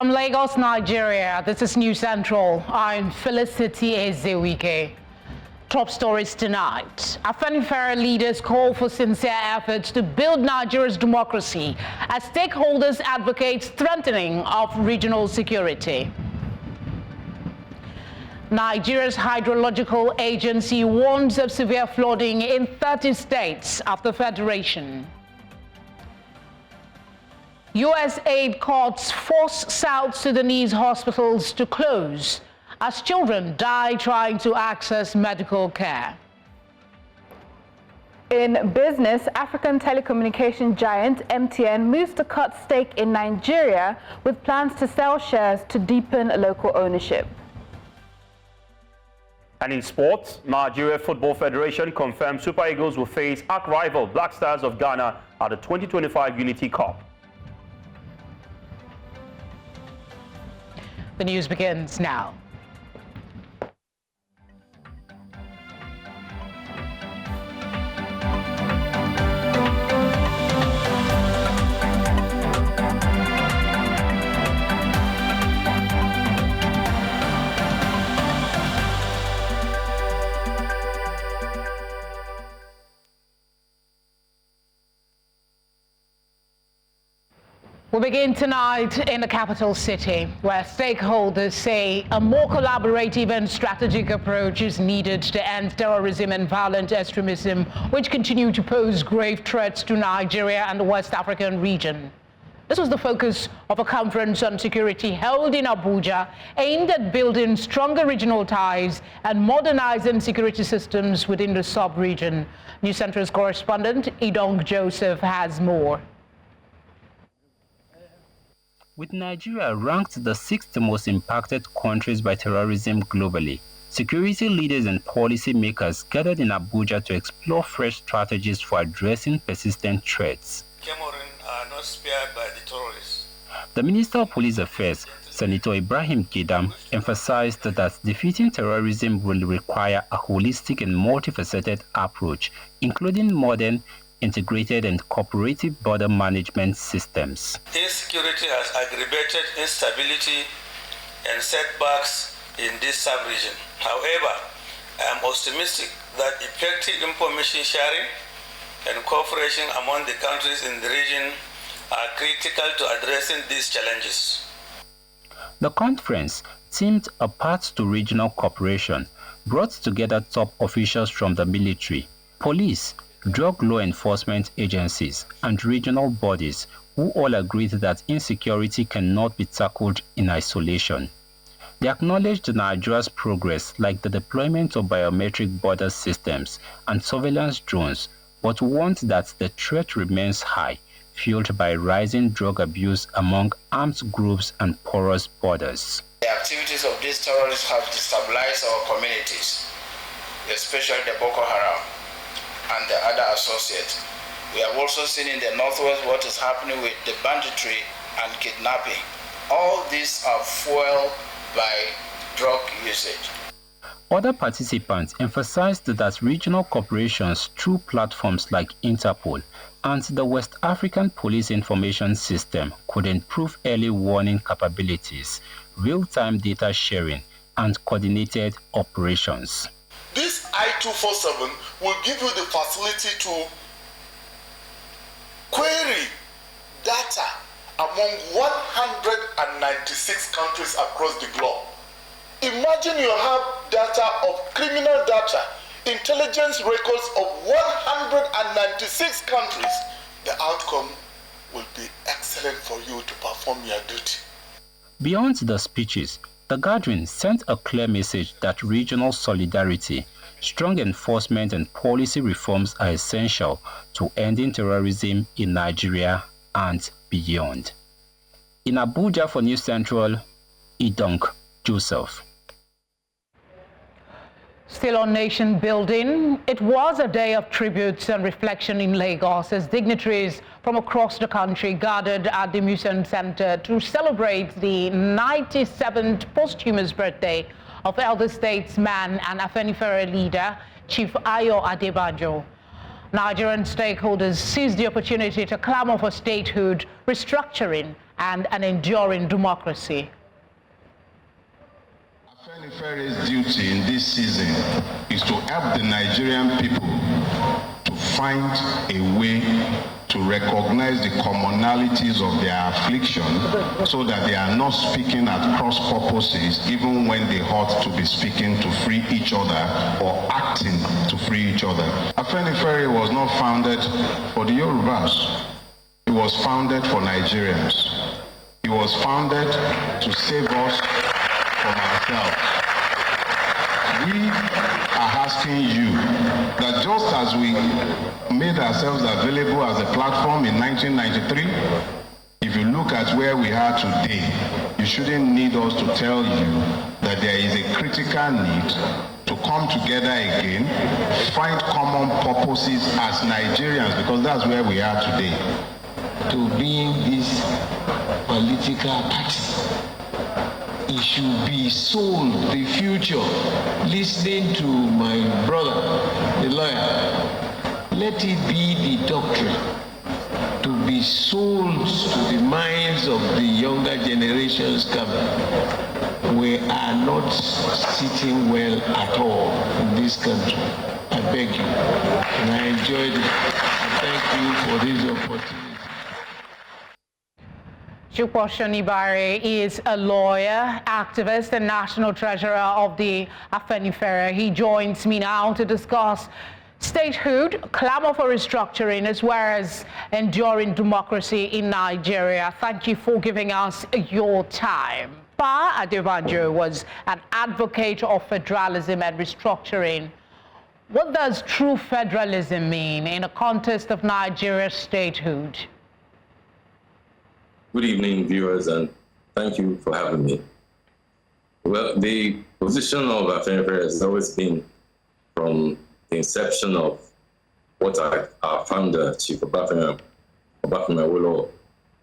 From Lagos, Nigeria, this is News Central. I'm Felicity Ezewike. Top stories tonight. Afenifere leaders call for sincere efforts to build Nigeria's democracy as stakeholders advocate strengthening of regional security. Nigeria's hydrological agency warns of severe flooding in 30 states after federation. U.S. aid cuts force South Sudanese hospitals to close as children die trying to access medical care. In business, African telecommunication giant MTN moves to cut stake in Nigeria with plans to sell shares to deepen local ownership. And in sports, Nigeria Football Federation confirms Super Eagles will face arch-rival Black Stars of Ghana at the 2025 Unity Cup. The news begins now. We begin tonight in the capital city, where stakeholders say a more collaborative and strategic approach is needed to end terrorism and violent extremism, which continue to pose grave threats to Nigeria and the West African region. This was the focus of a conference on security held in Abuja, aimed at building stronger regional ties and modernizing security systems within the sub-region. News Central's correspondent, Idong Joseph, has more. With Nigeria ranked the 6th most impacted countries by terrorism globally, security leaders and policy makers gathered in Abuja to explore fresh strategies for addressing persistent threats. Cameroon are not spared by the terrorists. The Minister of Police Affairs, Senator Ibrahim Kidam, emphasized that defeating terrorism will require a holistic and multifaceted approach, including modern, integrated and cooperative border management systems. Insecurity has aggravated instability and setbacks in this sub-region. However, I am optimistic that effective information sharing and cooperation among the countries in the region are critical to addressing these challenges. The conference, themed A Path to Regional Cooperation, brought together top officials from the military, police, drug law enforcement agencies, and regional bodies who all agreed that insecurity cannot be tackled in isolation. They acknowledged Nigeria's progress, like the deployment of biometric border systems and surveillance drones, but warned that the threat remains high, fueled by rising drug abuse among armed groups and porous borders. The activities of these terrorists have destabilized our communities, especially the Boko Haram and the other associates. We have also seen in the northwest what is happening with the banditry and kidnapping. All these are fueled by drug usage. Other participants emphasized that regional cooperations through platforms like Interpol and the West African Police Information System could improve early warning capabilities, real-time data sharing, and coordinated operations. This I-247 will give you the facility to query data among 196 countries across the globe. Imagine you have data of criminal data, intelligence records of 196 countries. The outcome will be excellent for you to perform your duty. Beyond the speeches, the gathering sent a clear message that regional solidarity, strong enforcement and policy reforms are essential to ending terrorism in Nigeria and beyond. In Abuja for News Central, Idong Joseph. Still on nation building, it was a day of tributes and reflection in Lagos as dignitaries from across the country gathered at the Museum Center to celebrate the 97th posthumous birthday of elder statesman and Afenifere leader, Chief Ayo Adebajo. Nigerian stakeholders seized the opportunity to clamor for statehood, restructuring, and an enduring democracy? Afenifere's duty in this season is to help the Nigerian people to find a way to recognize the commonalities of their affliction so that they are not speaking at cross purposes even when they ought to be speaking to free each other or acting to free each other. Afenifere was not founded for the Yorubas. It was founded for Nigerians. It was founded to save us from ourselves. We are asking you that just as we made ourselves available as a platform in 1993, if you look at where we are today, you shouldn't need us to tell you that there is a critical need to come together again, find common purposes as Nigerians, because that's where we are today. To being this political party, it should be sold the future. Listening to my brother, the lawyer, let it be the doctrine to be sold to the minds of the younger generations coming. We are not sitting well at all in this country. I beg you. And I enjoyed it. I thank you for this opportunity. Chukwu Shonibare is a lawyer, activist, and national treasurer of the Afenifere. He joins me now to discuss statehood, clamor for restructuring, as well as enduring democracy in Nigeria. Thank you for giving us your time. Pa Adebanjo was an advocate of federalism and restructuring. What does true federalism mean in the context of Nigeria's statehood? Good evening, viewers, and thank you for having me. Well, the position of Afenifere has always been, from the inception of what our founder, Chief Obafemi Awolowo,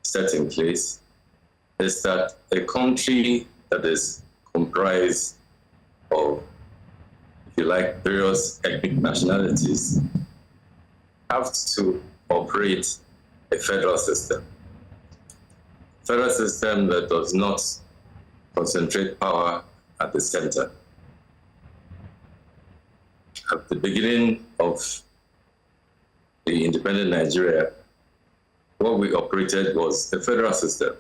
set in place, is that a country that is comprised of, if you like, various ethnic nationalities have to operate a federal system. Federal system that does not concentrate power at the center. At the beginning of the independent Nigeria, what we operated was a federal system.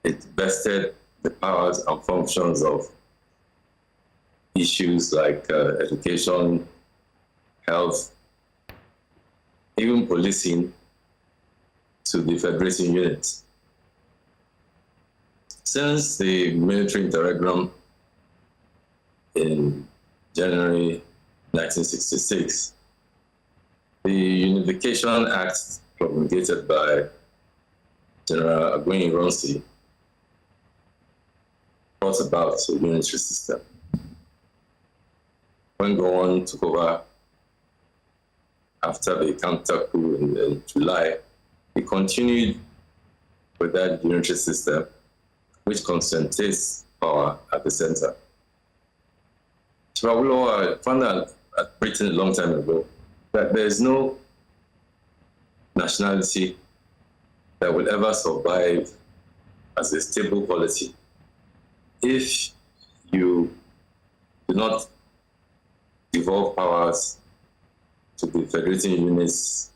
It vested the powers and functions of issues like education, health, even policing, to the federating units. Since the military interregnum in January 1966, the Unification Act promulgated by General Agwin Ironsi brought about a unitary system. When Gowon took over after the counter coup in July, he continued with that unitary system, which concentrates power at the center. Chief Awolowo found out at Britain a long time ago that there is no nationality that will ever survive as a stable polity if you do not devolve powers to the federating units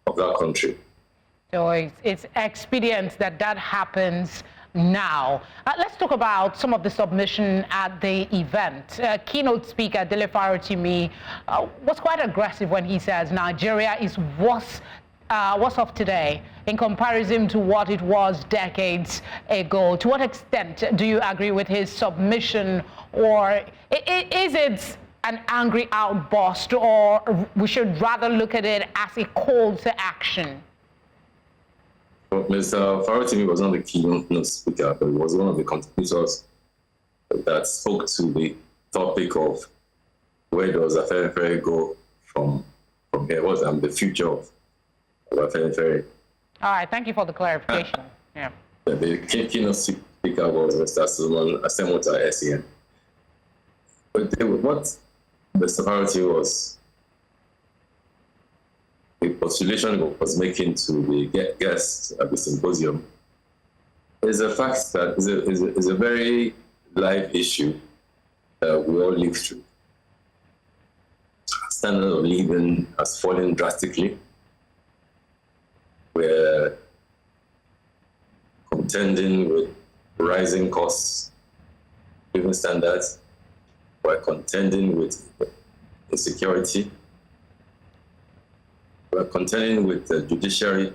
of that country. So it's expedient that that happens now. Let's talk about some of the submission at the event. Keynote speaker Dele Farotimi was quite aggressive when he says Nigeria is worse off today in comparison to what it was decades ago. To what extent do you agree with his submission, or is it an angry outburst, or we should rather look at it as a call to action? Well, Mr. Farotimi was not the keynote speaker, but he was one of the contributors that spoke to the topic of where does Afenifere go from here, what's the future of Afenifere. All right, thank you for the clarification. Yeah. The keynote speaker was Mr. Solomon Asemota, SEN. But what Mr. Farotimi was the postulation I was making to the guests at the symposium is a fact that is a very live issue that we all live through. Standard of living has fallen drastically. We're contending with rising costs, living standards. We're contending with insecurity. We're contending with the judiciary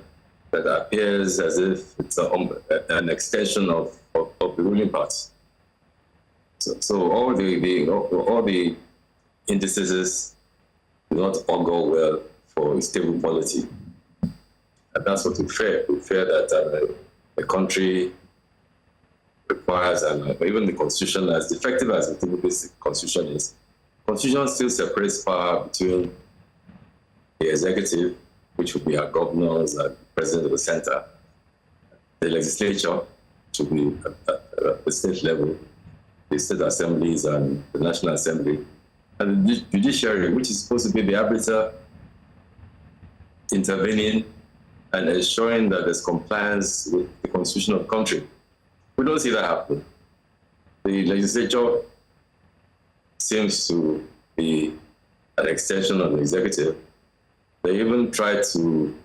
that appears as if it's an extension of the ruling party. So all the indices do not augur well for a stable polity. And that's what we fear. We fear that the country requires, and even the constitution, as defective as the basic constitution is, constitution still separates power between the executive, which would be our governors and president of the center, the legislature, which would be at the state level, the state assemblies and the National Assembly, and the judiciary, which is supposed to be the arbiter intervening and ensuring that there's compliance with the constitution of the country. We don't see that happen. The legislature seems to be an extension of the executive. They even try to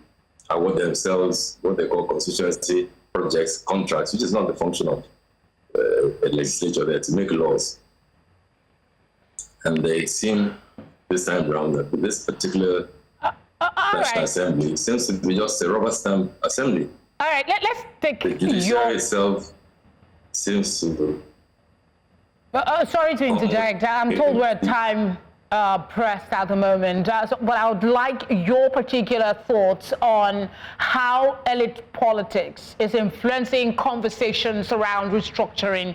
award themselves what they call constituency projects, contracts, which is not the function of a legislature there, to make laws. And they seem this time around that with this particular National Assembly seems to be just a rubber stamp assembly. All right, let's take the judiciary itself seems to. Sorry to interject. I'm told we're time pressed at the moment, but I would like your particular thoughts on how elite politics is influencing conversations around restructuring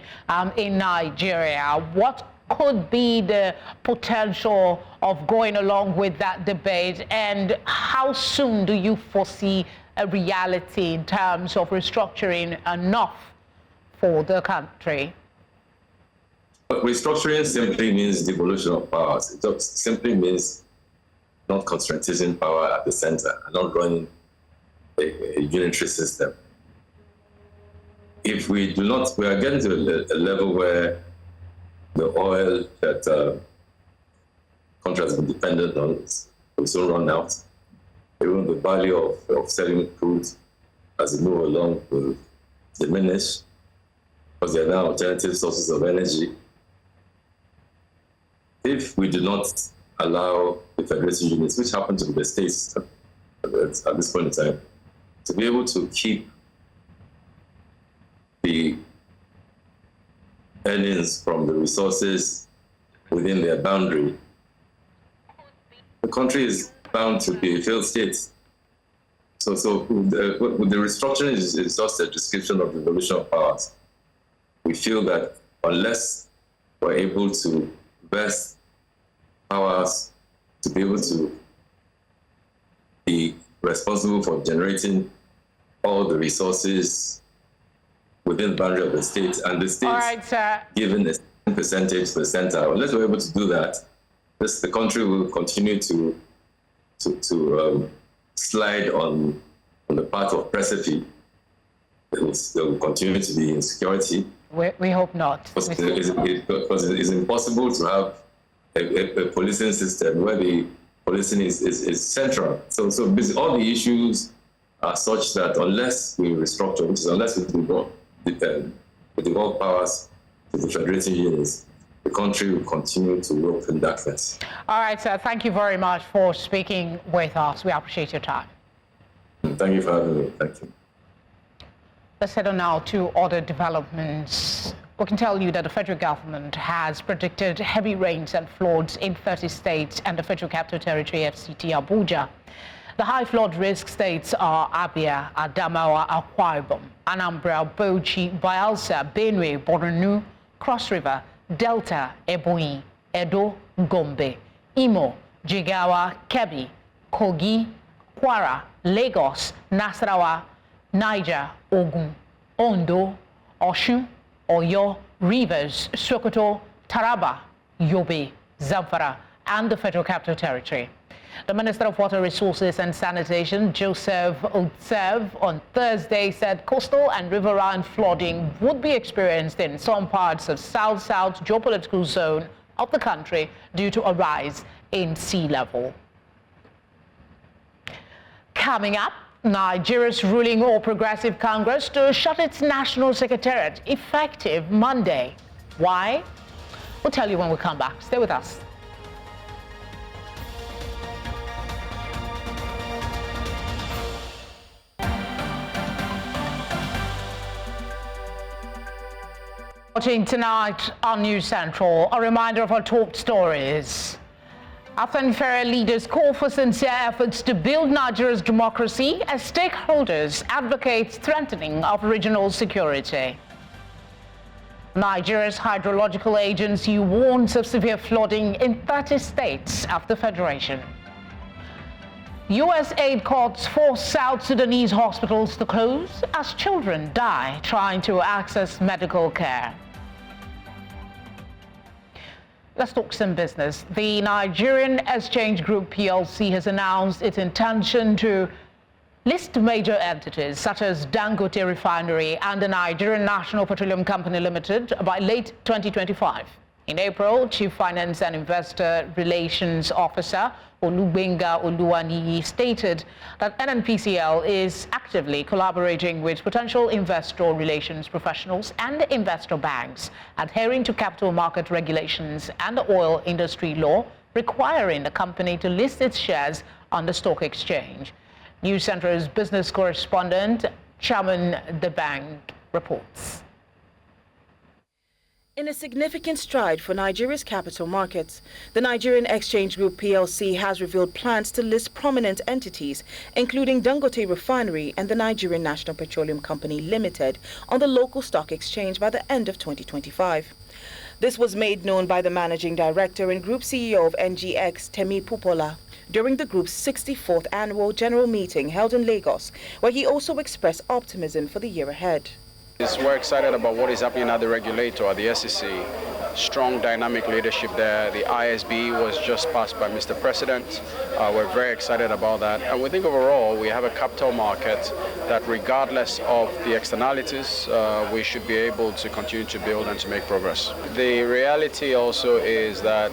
in Nigeria. What could be the potential of going along with that debate, and how soon do you foresee a reality in terms of restructuring enough for the country? But restructuring simply means devolution of powers. It just simply means not concentrating power at the center and not running a unitary system. If we do not, we are getting to a level where the oil that countries have been dependent on will soon run out. Even the value of selling crude as we move along will diminish because there are now alternative sources of energy. If we do not allow the federated units, which happen to be the states at this point in time, to be able to keep the earnings from the resources within their boundary, the country is bound to be a failed state. So the restructuring is just a description of the devolution of powers. We feel that unless we're able to vest powers to be able to be responsible for generating all the resources within the boundary of the state, and the state given a percentage to the center, unless we're able to do that, the country will continue to slide on the path of precipice. There will continue to be insecurity. We hope not. Because it's impossible to have a policing system where the policing is central. So all the issues are such that unless we restructure, which is unless we devolve powers to the federating units, the country will continue to work in darkness. All right, sir. Thank you very much for speaking with us. We appreciate your time. Thank you for having me. Thank you. Let's head on now to other developments. We can tell you that the federal government has predicted heavy rains and floods in 30 states and the Federal Capital Territory, FCT, Abuja. The high flood risk states are Abia, Adamawa, Akwa Ibom, Anambra, Bauchi, Bayelsa, Benue, Borno, Cross River, Delta, Ebonyi, Edo, Gombe, Imo, Jigawa, Kebbi, Kogi, Kwara, Lagos, Nasarawa, Niger, Ogun, Ondo, Osun, Oyo, Rivers, Sokoto, Taraba, Yobe, Zamfara, and the Federal Capital Territory. The Minister of Water Resources and Sanitation, Joseph Otsev, on Thursday said coastal and riverine flooding would be experienced in some parts of South-South geopolitical zone of the country due to a rise in sea level. Coming up, Nigeria's ruling All Progressive Congress to shut its national secretariat effective Monday. Why? We'll tell you when we come back. Stay with us. Watching tonight on News Central, a reminder of our top stories. Afenifere leaders call for sincere efforts to build Nigeria's democracy as stakeholders advocate strengthening of regional security. Nigeria's hydrological agency warns of severe flooding in 30 states of the federation. U.S. aid cuts force South Sudanese hospitals to close as children die trying to access medical care. Let's talk some business. The Nigerian Exchange Group PLC has announced its intention to list major entities such as Dangote Refinery and the Nigerian National Petroleum Company Limited by late 2025. In April, Chief Finance and Investor Relations Officer Olugbenga Oluwaniyi stated that NNPCL is actively collaborating with potential investor relations professionals and investor banks, adhering to capital market regulations and the oil industry law requiring the company to list its shares on the stock exchange. News Center's business correspondent, Chairman the bank, reports. In a significant stride for Nigeria's capital markets, the Nigerian Exchange Group PLC has revealed plans to list prominent entities, including Dangote Refinery and the Nigerian National Petroleum Company Limited, on the local stock exchange by the end of 2025. This was made known by the Managing Director and Group CEO of NGX, Temi Pupola, during the group's 64th annual general meeting held in Lagos, where he also expressed optimism for the year ahead. We're excited about what is happening at the regulator, at the SEC. Strong dynamic leadership there. The ISB was just passed by Mr. President. We're very excited about that. And we think overall we have a capital market that regardless of the externalities, we should be able to continue to build and to make progress. The reality also is that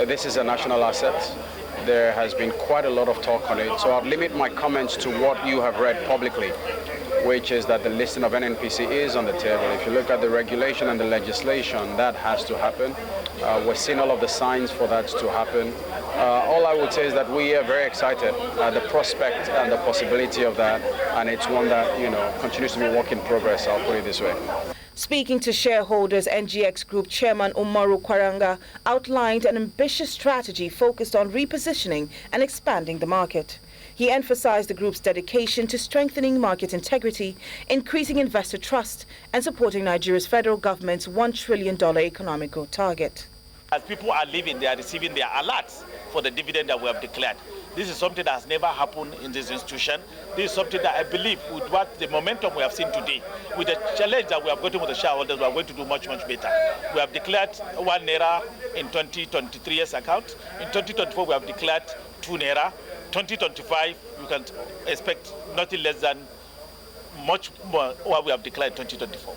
this is a national asset. There has been quite a lot of talk on it. So I'll limit my comments to what you have read publicly, which is that the listing of NNPC is on the table. If you look at the regulation and the legislation, that has to happen. We're seeing all of the signs for that to happen. All I would say is that we are very excited at the prospect and the possibility of that, and it's one that, continues to be a work in progress, I'll put it this way. Speaking to shareholders, NGX Group Chairman Umaru Kwaranga outlined an ambitious strategy focused on repositioning and expanding the market. He emphasized the group's dedication to strengthening market integrity, increasing investor trust, and supporting Nigeria's federal government's $1 trillion economic growth target. As people are leaving, they are receiving their alerts for the dividend that we have declared. This is something that has never happened in this institution. This is something that I believe with what the momentum we have seen today, with the challenge that we have gotten with the shareholders, we are going to do much, much better. We have declared 1 naira in 2023's account. In 2024, we have declared 2 naira. 2025, you can expect nothing less than much more what we have declared in 2024.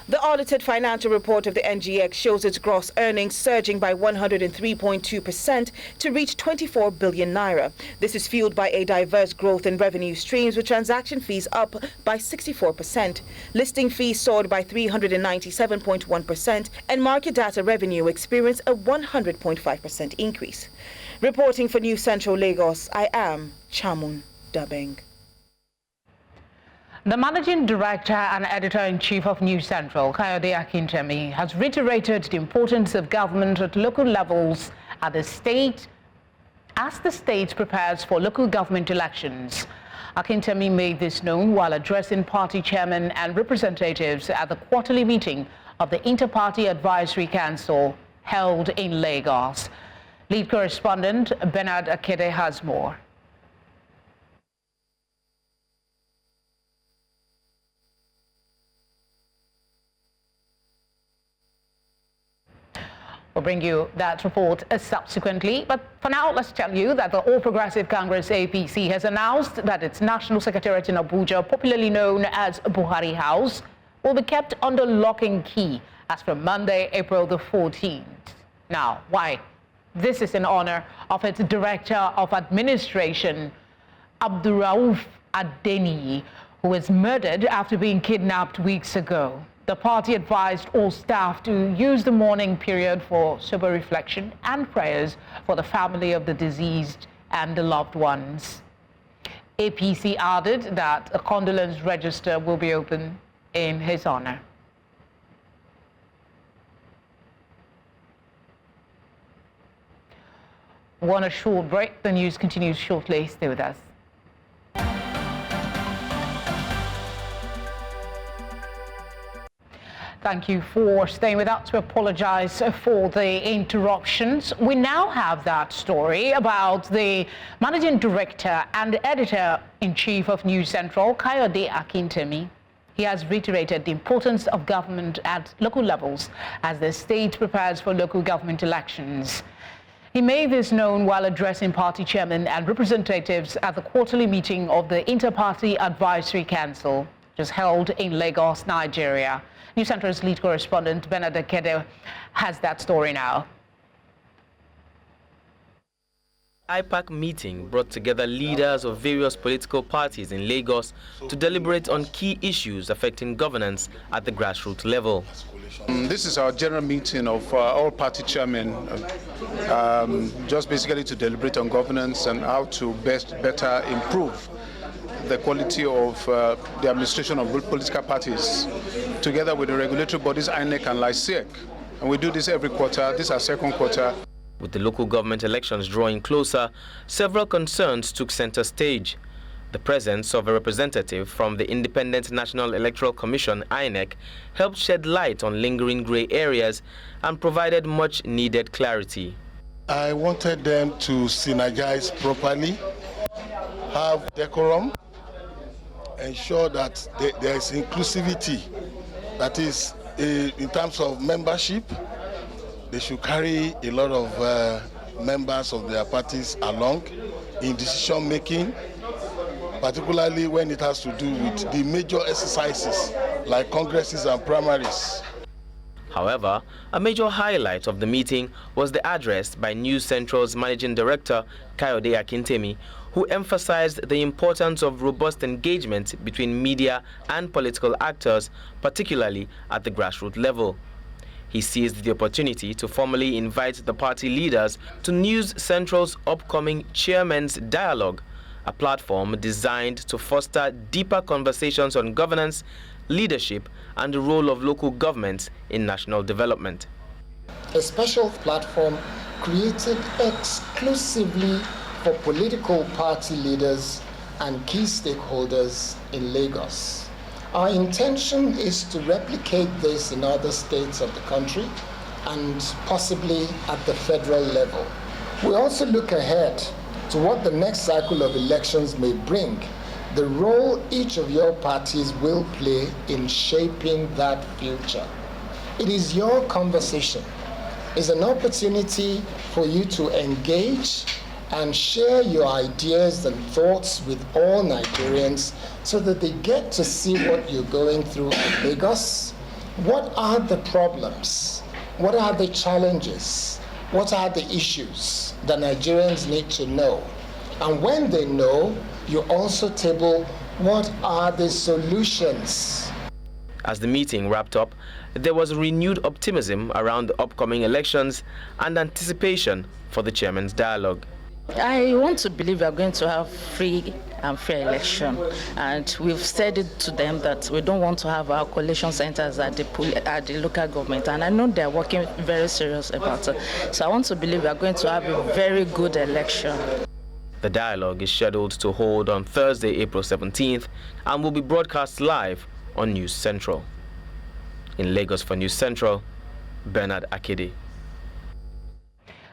The audited financial report of the NGX shows its gross earnings surging by 103.2% to reach 24 billion naira. This is fueled by a diverse growth in revenue streams, with transaction fees up by 64%. Listing fees soared by 397.1%, and market data revenue experienced a 100.5% increase. Reporting for News Central Lagos, I am Chamun Dabeng. The Managing Director and Editor-in-Chief of News Central, Kayode Akintemi, has reiterated the importance of government at local levels as the state prepares for local government elections. Akintemi made this known while addressing party chairmen and representatives at the quarterly meeting of the Inter-Party Advisory Council held in Lagos. Lead correspondent Bernard Akede has more. We'll bring you that report subsequently. But for now, let's tell you that the All Progressive Congress APC has announced that its National Secretariat in Abuja, popularly known as Buhari House, will be kept under lock and key as from Monday, April the 14th. Now, why? This is in honor of its Director of Administration, Abdurrauf Adeniyi, who was murdered after being kidnapped weeks ago. The party advised all staff to use the mourning period for sober reflection and prayers for the family of the deceased and the loved ones. APC added that a condolence register will be open in his honor. Want a short break? The news continues shortly. Stay with us. Thank you for staying with us. We apologize for the interruptions. We now have that story about the managing director and editor-in-chief of News Central, Kayode Akintemi. He has reiterated the importance of government at local levels as the state prepares for local government elections. He made this known while addressing party chairmen and representatives at the quarterly meeting of the Inter-Party Advisory Council, which was held in Lagos, Nigeria. News Central's lead correspondent, Bernard Akede, has that story now. IPAC meeting brought together leaders of various political parties in Lagos to deliberate on key issues affecting governance at the grassroots level. This is our general meeting of all party chairmen, just basically to deliberate on governance and how to better improve the quality of the administration of political parties, together with the regulatory bodies INEC and LISEC. And we do this every quarter. This is our second quarter. With the local government elections drawing closer, several concerns took center stage. The presence of a representative from the Independent National Electoral Commission, INEC, helped shed light on lingering grey areas and provided much needed clarity. I wanted them to synergize properly, have decorum, ensure that there is inclusivity, that is, in terms of membership, they should carry a lot of members of their parties along in decision making, particularly when it has to do with the major exercises like congresses and primaries. However, a major highlight of the meeting was the address by News Central's Managing Director, Kayode Akintemi, who emphasized the importance of robust engagement between media and political actors, particularly at the grassroots level. He seized the opportunity to formally invite the party leaders to News Central's upcoming Chairman's Dialogue, a platform designed to foster deeper conversations on governance, leadership, and the role of local governments in national development. A special platform created exclusively for political party leaders and key stakeholders in Lagos. Our intention is to replicate this in other states of the country and possibly at the federal level. We also look ahead to what the next cycle of elections may bring, the role each of your parties will play in shaping that future. It is your conversation. It's an opportunity for you to engage and share your ideas and thoughts with all Nigerians so that they get to see what you're going through in Lagos. What are the problems? What are the challenges? What are the issues that Nigerians need to know? And when they know, you also table what are the solutions. As the meeting wrapped up, there was renewed optimism around the upcoming elections and anticipation for the chairman's dialogue. I want to believe we are going to have free and fair election, and we've said it to them that we don't want to have our collation centers at the local government, and I know they're working very serious about it. So I want to believe we are going to have a very good election. The dialogue is scheduled to hold on Thursday, April 17th, and will be broadcast live on News Central. In Lagos for News Central, Bernard Akede.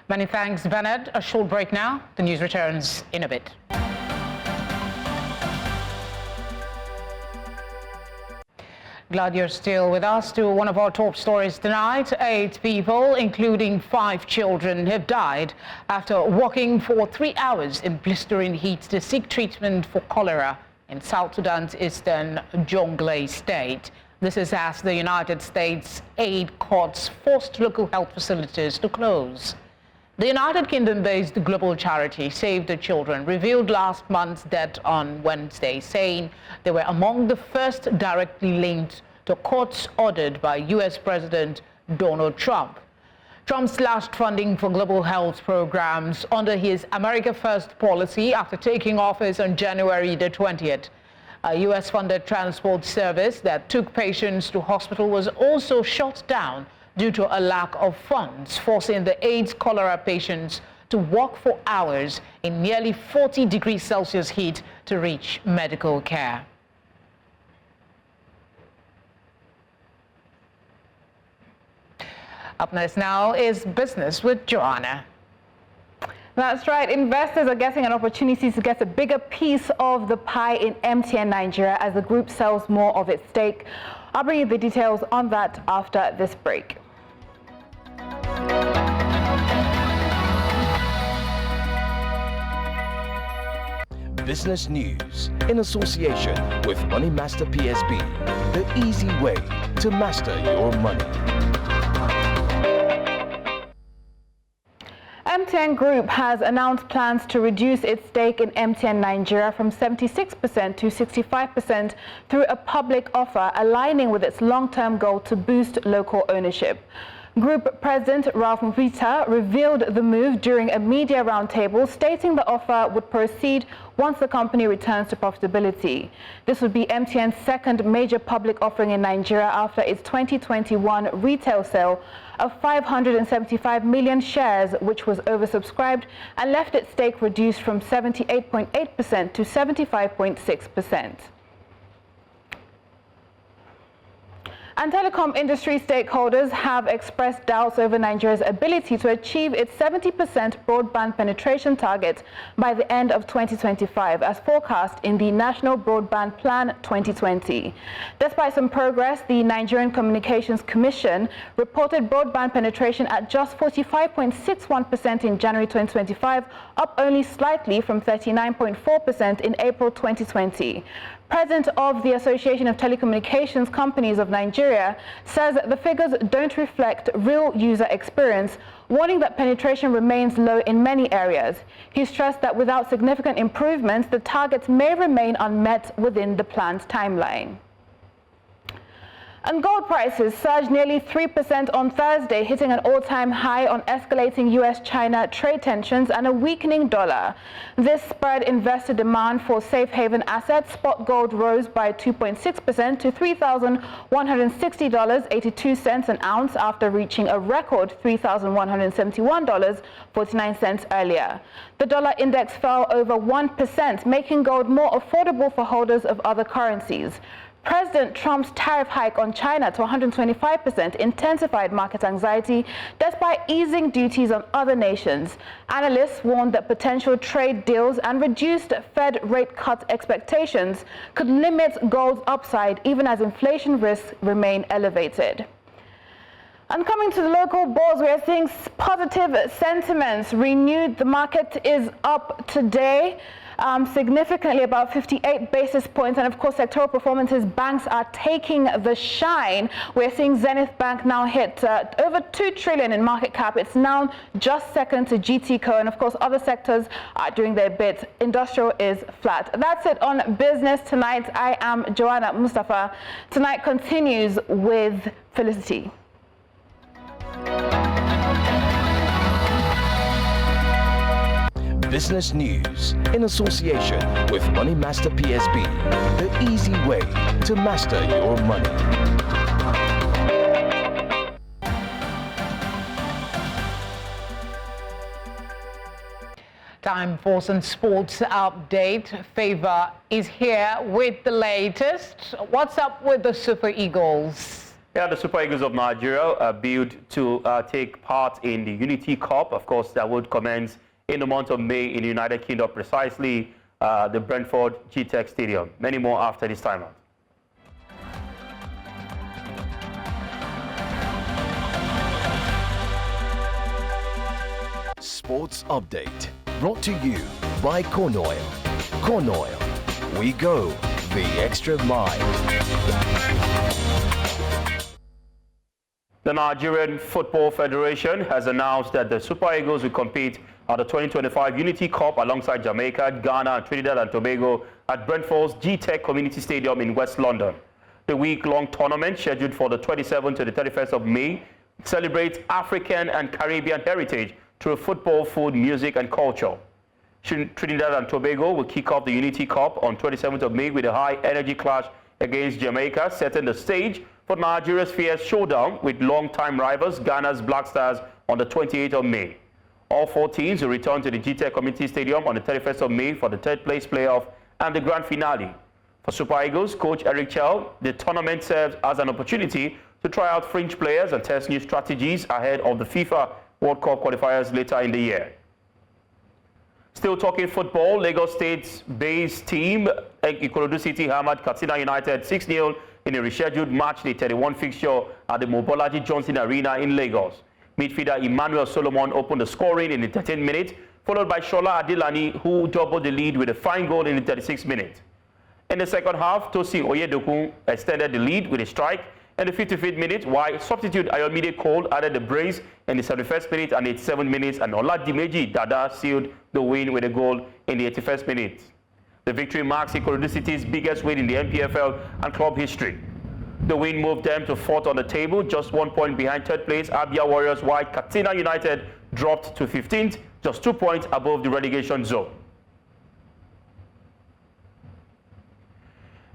Many thanks, Bernard. A short break now. The news returns in a bit. Glad you're still with us. To one of our top stories tonight. 8 people, including 5 children, have died after walking for 3 hours in blistering heat to seek treatment for cholera in South Sudan's eastern Jonglei state. This is as the United States aid courts forced local health facilities to close. The United Kingdom-based global charity Save the Children revealed last month's death on Wednesday, saying they were among the first directly linked to courts ordered by U.S. President Donald Trump. Trump slashed funding for global health programs under his America First policy after taking office on January the 20th. A U.S.-funded transport service that took patients to hospital was also shut down due to a lack of funds, forcing the AIDS cholera patients to walk for hours in nearly 40 degrees Celsius heat to reach medical care. Up next now is Business with Joanna. That's right. Investors are getting an opportunity to get a bigger piece of the pie in MTN Nigeria as the group sells more of its stake. I'll bring you the details on that after this break. Business news in association with Money Master PSB, the easy way to master your money. MTN Group has announced plans to reduce its stake in MTN Nigeria from 76% to 65% through a public offer, aligning with its long-term goal to boost local ownership. Group President Ralph Mvita revealed the move during a media roundtable, stating the offer would proceed once the company returns to profitability. This would be MTN's second major public offering in Nigeria after its 2021 retail sale of 575 million shares, which was oversubscribed and left its stake reduced from 78.8% to 75.6%. And telecom industry stakeholders have expressed doubts over Nigeria's ability to achieve its 70% broadband penetration target by the end of 2025, as forecast in the National Broadband Plan 2020. Despite some progress, the Nigerian Communications Commission reported broadband penetration at just 45.61% in January 2025, up only slightly from 39.4% in April 2020. President of the Association of Telecommunications Companies of Nigeria says the figures don't reflect real user experience, warning that penetration remains low in many areas. He stressed that without significant improvements, the targets may remain unmet within the planned timeline. And gold prices surged nearly 3% on Thursday, hitting an all-time high on escalating US-China trade tensions and a weakening dollar. This spurred investor demand for safe haven assets. Spot gold rose by 2.6% to $3,160.82 an ounce after reaching a record $3,171.49 earlier. The dollar index fell over 1%, making gold more affordable for holders of other currencies. President Trump's tariff hike on China to 125% intensified market anxiety despite easing duties on other nations. Analysts warned that potential trade deals and reduced Fed rate cut expectations could limit gold's upside even as inflation risks remain elevated. And coming to the local bourse, we are seeing positive sentiments renewed. The market is up today. Significantly, about 58 basis points, and of course sectoral performances, banks are taking the shine. We're seeing Zenith Bank now hit over 2 trillion in market cap. It's now just second to GTCO, and of course other sectors are doing their bit. Industrial is flat. That's it on Business Tonight. I am Joanna Mustafa. Tonight continues with Felicity. Business news in association with Money Master PSB, the easy way to master your money. Time for some sports update. Favor is here with the latest. What's up with the Super Eagles? Yeah, the Super Eagles of Nigeria are billed to take part in the Unity Cup. Of course, that would commence in the month of May in the United Kingdom, precisely the Brentford G-Tech Stadium. Many more after this time out. Sports Update, brought to you by Corn Oil. Corn Oil, we go the extra mile. The Nigerian Football Federation has announced that the Super Eagles will compete at the 2025 Unity Cup alongside Jamaica, Ghana, and Trinidad and Tobago at Brentford's G-Tech Community Stadium in West London. The week-long tournament, scheduled for the 27th to the 31st of May, celebrates African and Caribbean heritage through football, food, music, and culture. Trinidad and Tobago will kick off the Unity Cup on 27th of May with a high-energy clash against Jamaica, setting the stage for Nigeria's fierce showdown with long-time rivals Ghana's Black Stars on the 28th of May. All four teams will return to the G-Tech Community Stadium on the 31st of May for the third-place playoff and the grand finale. For Super Eagles, coach Eric Chell, the tournament serves as an opportunity to try out fringe players and test new strategies ahead of the FIFA World Cup qualifiers later in the year. Still talking football, Lagos State's base team, Ikorodu City, hammered Katsina United 6-0 in a rescheduled match day 31 fixture at the Mobolaji Johnson Arena in Lagos. Midfielder Emmanuel Solomon opened the scoring in the 13th minute, followed by Shola Adelani, who doubled the lead with a fine goal in the 36th minute. In the second half, Tosin Oyedokun extended the lead with a strike in the 55th minute, while substitute Ayomide Cole added the brace in the 71st minute and 87th minutes, and Oladimeji Dada sealed the win with a goal in the 81st minute. The victory marks Ikorodu City's biggest win in the NPFL and club history. The win moved them to 4th on the table, just 1 point behind third place Abia Warriors, while Katsina United dropped to 15th, just 2 points above the relegation zone.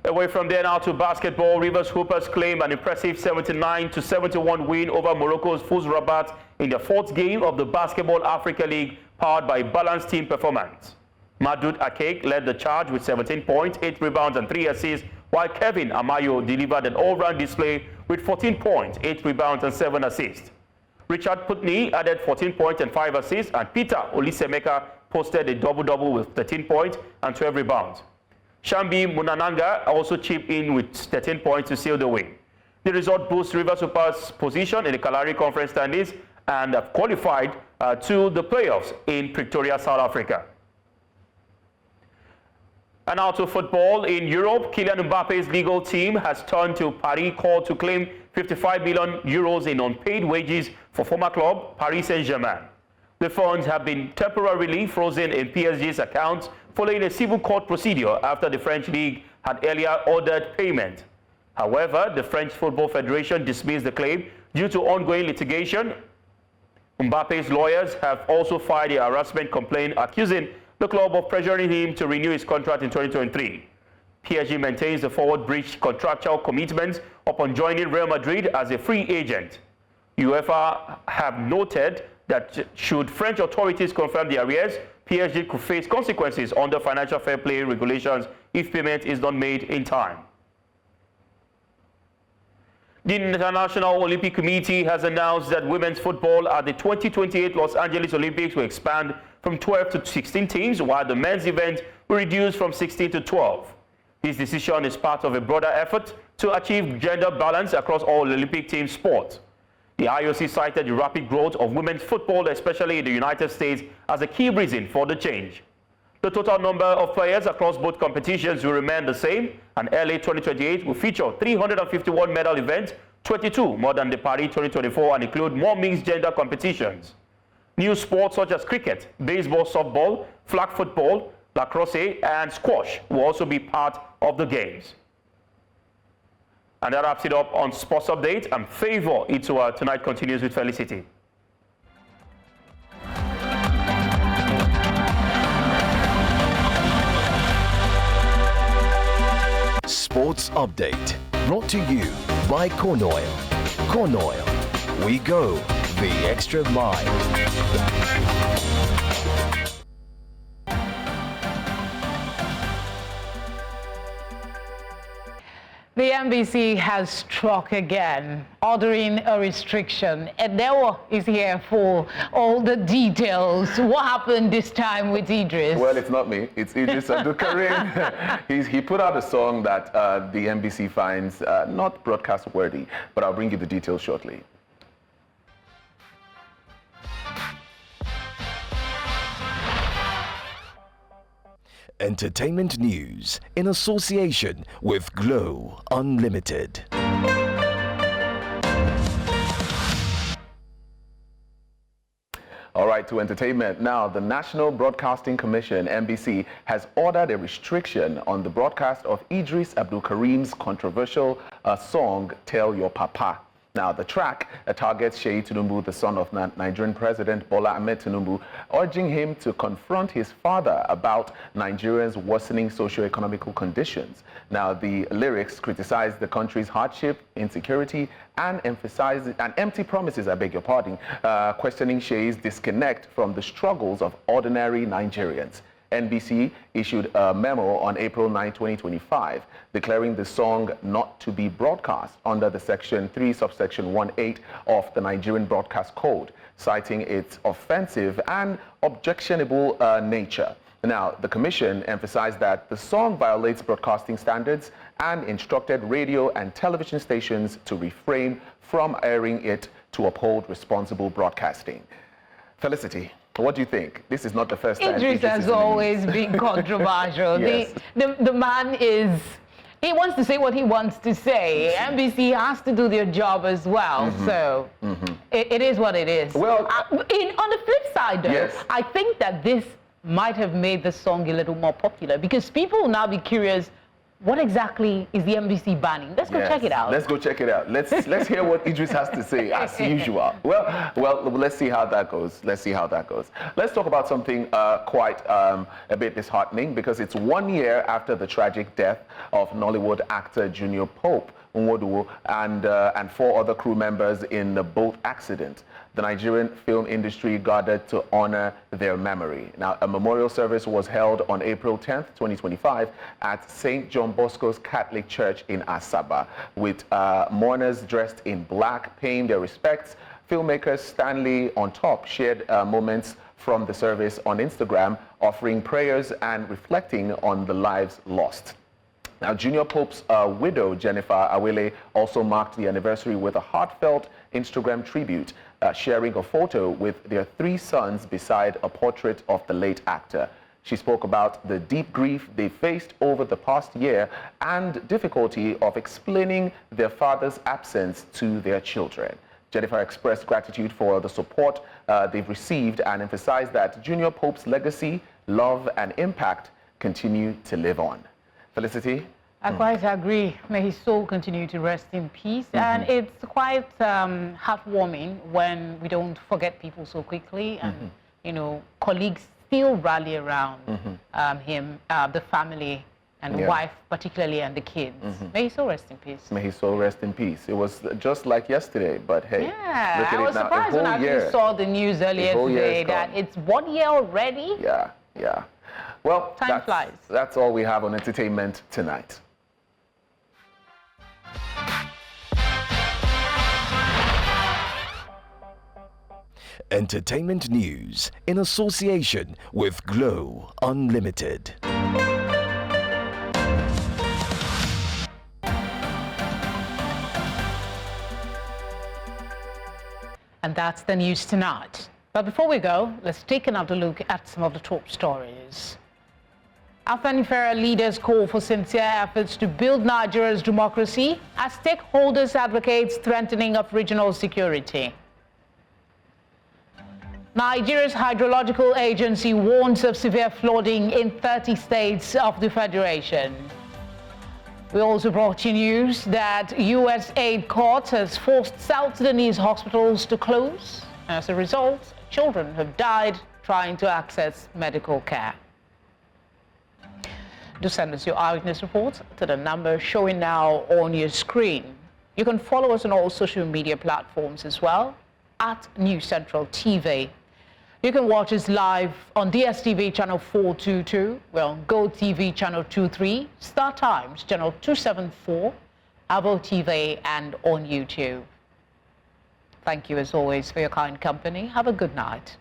Away from there now to basketball, Rivers Hoopers claim an impressive 79-71 win over Morocco's Fuz Rabat in their 4th game of the Basketball Africa League, powered by balanced team performance. Madoud Akek led the charge with 17 points, 8 rebounds and 3 assists, while Kevin Amayo delivered an all-round display with 14 points, 8 rebounds and 7 assists. Richard Putney added 14 points and 5 assists, and Peter Olisemeka posted a double-double with 13 points and 12 rebounds. Shambi Munananga also chipped in with 13 points to seal the win. The result boosts Rivers Hoopers' position in the Kalahari Conference standings and have qualified to the playoffs in Pretoria, South Africa. And now to football. In Europe, Kylian Mbappe's legal team has turned to Paris Court to claim 55 million euros in unpaid wages for former club Paris Saint-Germain. The funds have been temporarily frozen in PSG's accounts following a civil court procedure after the French league had earlier ordered payment. However, the French Football Federation dismissed the claim due to ongoing litigation. Mbappe's lawyers have also filed a harassment complaint accusing the club of pressuring him to renew his contract in 2023. PSG maintains the forward breached contractual commitments upon joining Real Madrid as a free agent. UEFA have noted that should French authorities confirm the arrears, PSG could face consequences under financial fair play regulations if payment is not made in time. The International Olympic Committee has announced that women's football at the 2028 Los Angeles Olympics will expand from 12 to 16 teams, while the men's event will reduce from 16 to 12. This decision is part of a broader effort to achieve gender balance across all Olympic team sports. The IOC cited the rapid growth of women's football, especially in the United States, as a key reason for the change. The total number of players across both competitions will remain the same, and LA 2028 will feature 351 medal events, 22 more than the Paris 2024, and include more mixed gender competitions. New sports such as cricket, baseball, softball, flag football, lacrosse, and squash will also be part of the games. And that wraps it up on Sports Update. I'm Favor Itua. Tonight continues with Felicity. Sports Update, brought to you by Corn Oil. Corn Oil, we go the extra mile. The NBC has struck again, ordering a restriction. Edewo is here for all the details. What happened this time with Idris? Well, it's not me. It's Idris Abdulkarim. He put out a song that the NBC finds not broadcast worthy, but I'll bring you the details shortly. Entertainment news in association with Glow Unlimited. All right, to entertainment. Now, the National Broadcasting Commission, NBC, has ordered a restriction on the broadcast of Idris Abdul Karim's controversial song, Tell Your Papa. Now, the track targets Sheyi Tinubu, the son of Nigerian President Bola Ahmed Tinubu, urging him to confront his father about Nigeria's worsening socio-economical conditions. Now, the lyrics criticize the country's hardship, insecurity, and emphasize empty promises, I beg your pardon, questioning Sheyi's disconnect from the struggles of ordinary Nigerians. NBC issued a memo on April 9, 2025, declaring the song not to be broadcast under the Section 3, subsection 18 of the Nigerian Broadcast Code, citing its offensive and objectionable nature. Now, the commission emphasized that the song violates broadcasting standards and instructed radio and television stations to refrain from airing it to uphold responsible broadcasting. Felicity, what do you think? This is not the first time. Idris has always been controversial. Yes. The man is, he wants to say what he wants to say. NBC has to do their job as well. So it is what it is. Well, on the flip side, though, yes. I think that this might have made the song a little more popular because people will now be curious, what exactly is the NBC banning? Let's go check it out. Let's go check it out. Let's hear what Idris has to say as usual. Well, let's see how that goes. Let's see how that goes. Let's talk about something quite a bit disheartening because it's 1 year after the tragic death of Nollywood actor Junior Pope Nwodu and 4 other crew members in the boat accident. The Nigerian film industry gathered to honor their memory. Now, a memorial service was held on April 10th, 2025 at St. John Bosco's Catholic Church in Asaba, with mourners dressed in black paying their respects. Filmmaker Stanley On Top shared moments from the service on Instagram, offering prayers and reflecting on the lives lost. Now, Junior Pope's widow, Jennifer Awele, also marked the anniversary with a heartfelt Instagram tribute, sharing a photo with their 3 sons beside a portrait of the late actor. She spoke about the deep grief they faced over the past year and difficulty of explaining their father's absence to their children. Jennifer expressed gratitude for the support they've received and emphasized that Junior Pope's legacy, love, and impact continue to live on. Felicity? I quite agree. May his soul continue to rest in peace. And it's quite heartwarming when we don't forget people so quickly. And, you know, colleagues still rally around him, the family and the wife particularly, and the kids. May his soul rest in peace. May his soul rest in peace. It was just like yesterday, but hey. Yeah, look at I was surprised when I actually saw the news earlier today that it's 1 year already. Yeah, yeah. Well, time flies. That's all we have on entertainment tonight. Entertainment news in association with Glow Unlimited. And that's the news tonight. But before we go, let's take another look at some of the top stories. Afenifera leaders call for sincere efforts to build Nigeria's democracy as stakeholders advocate strengthening of regional security. Nigeria's hydrological agency warns of severe flooding in 30 states of the Federation. We also brought you news that U.S. aid court has forced South Sudanese hospitals to close. As a result, children have died trying to access medical care. Do send us your eyewitness reports to the number showing now on your screen. You can follow us on all social media platforms as well, at News Central TV. You can watch us live on DSTV channel 422, well, on GoTV channel 23, Star Times channel 274, Avo TV, and on YouTube. Thank you as always for your kind company. Have a good night.